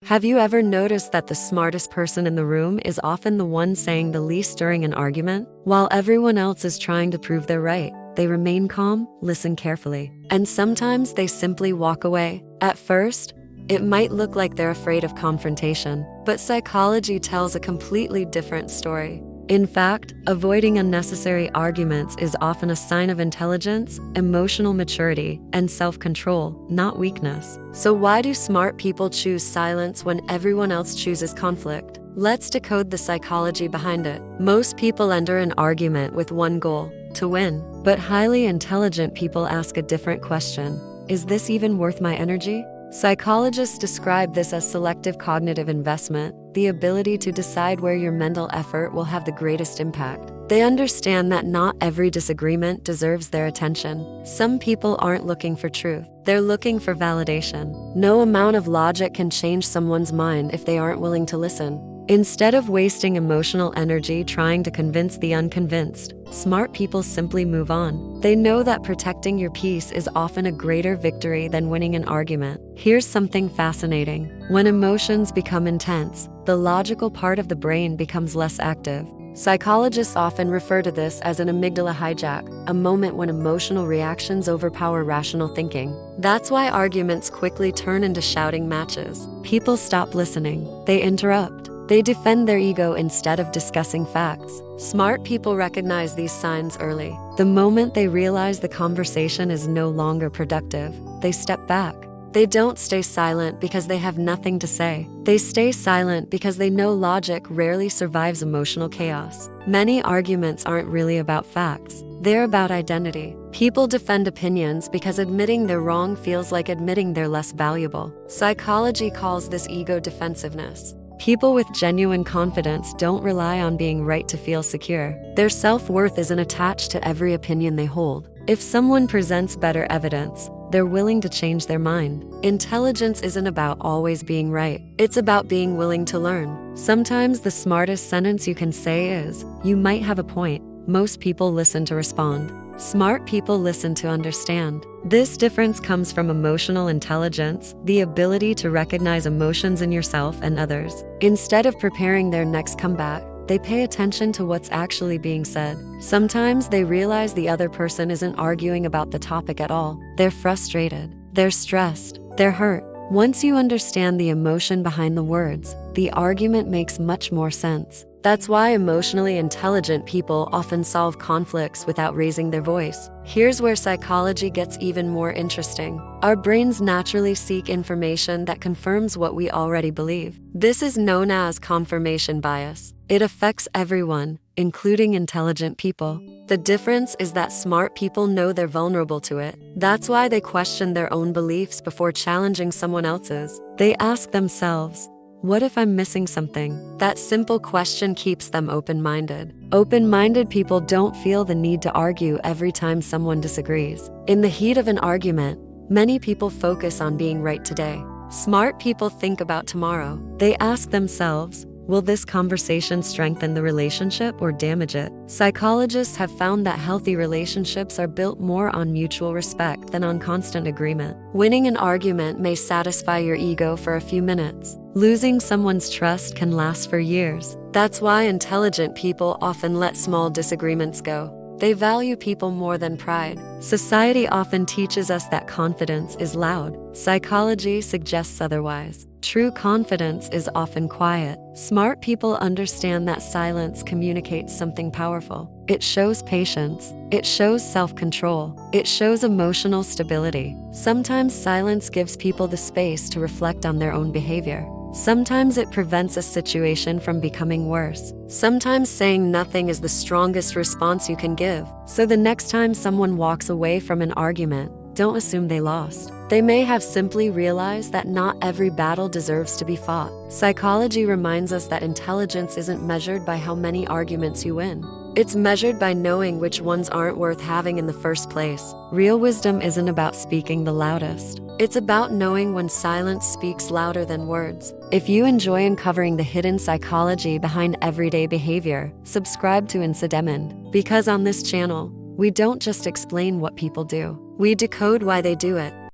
Have you ever noticed that the smartest person in the room is often the one saying the least during an argument? While everyone else is trying to prove they're right, they remain calm, listen carefully, and sometimes they simply walk away. At first, it might look like they're afraid of confrontation, but psychology tells a completely different story. In fact, avoiding unnecessary arguments is often a sign of intelligence, emotional maturity, and self-control, not weakness. So why do smart people choose silence when everyone else chooses conflict? Let's decode the psychology behind it. Most people enter an argument with one goal: to win. But highly intelligent people ask a different question: is this even worth my energy? Psychologists describe this as selective cognitive investment, the ability to decide where your mental effort will have the greatest impact. They understand that not every disagreement deserves their attention. Some people aren't looking for truth, they're looking for validation. No amount of logic can change someone's mind if they aren't willing to listen. Instead of wasting emotional energy trying to convince the unconvinced, smart people simply move on. They know that protecting your peace is often a greater victory than winning an argument. Here's something fascinating. When emotions become intense, the logical part of the brain becomes less active. Psychologists often refer to this as an amygdala hijack, a moment when emotional reactions overpower rational thinking. That's why arguments quickly turn into shouting matches. People stop listening. They interrupt. They defend their ego instead of discussing facts. Smart people recognize these signs early. The moment they realize the conversation is no longer productive, they step back. They don't stay silent because they have nothing to say. They stay silent because they know logic rarely survives emotional chaos. Many arguments aren't really about facts. They're about identity. People defend opinions because admitting they're wrong feels like admitting they're less valuable. Psychology calls this ego defensiveness. People with genuine confidence don't rely on being right to feel secure. Their self-worth isn't attached to every opinion they hold. If someone presents better evidence, they're willing to change their mind. Intelligence isn't about always being right. It's about being willing to learn. Sometimes the smartest sentence you can say is, "You might have a point." Most people listen to respond. Smart people listen to understand. This difference comes from emotional intelligence, the ability to recognize emotions in yourself and others. Instead of preparing their next comeback, they pay attention to what's actually being said. Sometimes they realize the other person isn't arguing about the topic at all. They're frustrated, they're stressed, they're hurt. Once you understand the emotion behind the words, the argument makes much more sense. That's why emotionally intelligent people often solve conflicts without raising their voice. Here's where psychology gets even more interesting. Our brains naturally seek information that confirms what we already believe. This is known as confirmation bias. It affects everyone, including intelligent people. The difference is that smart people know they're vulnerable to it. That's why they question their own beliefs before challenging someone else's. They ask themselves, what if I'm missing something? That simple question keeps them open-minded. Open-minded people don't feel the need to argue every time someone disagrees. In the heat of an argument, many people focus on being right today. Smart people think about tomorrow. They ask themselves, will this conversation strengthen the relationship or damage it? Psychologists have found that healthy relationships are built more on mutual respect than on constant agreement. Winning an argument may satisfy your ego for a few minutes. Losing someone's trust can last for years. That's why intelligent people often let small disagreements go. They value people more than pride. Society often teaches us that confidence is loud. Psychology suggests otherwise. True confidence is often quiet. Smart people understand that silence communicates something powerful. It shows patience. It shows self-control. It shows emotional stability. Sometimes silence gives people the space to reflect on their own behavior. Sometimes it prevents a situation from becoming worse. Sometimes saying nothing is the strongest response you can give. So the next time someone walks away from an argument, don't assume they lost. They may have simply realized that not every battle deserves to be fought. Psychology reminds us that intelligence isn't measured by how many arguments you win. It's measured by knowing which ones aren't worth having in the first place. Real wisdom isn't about speaking the loudest. It's about knowing when silence speaks louder than words. If you enjoy uncovering the hidden psychology behind everyday behavior, subscribe to Incidement. Because on this channel, we don't just explain what people do. We decode why they do it.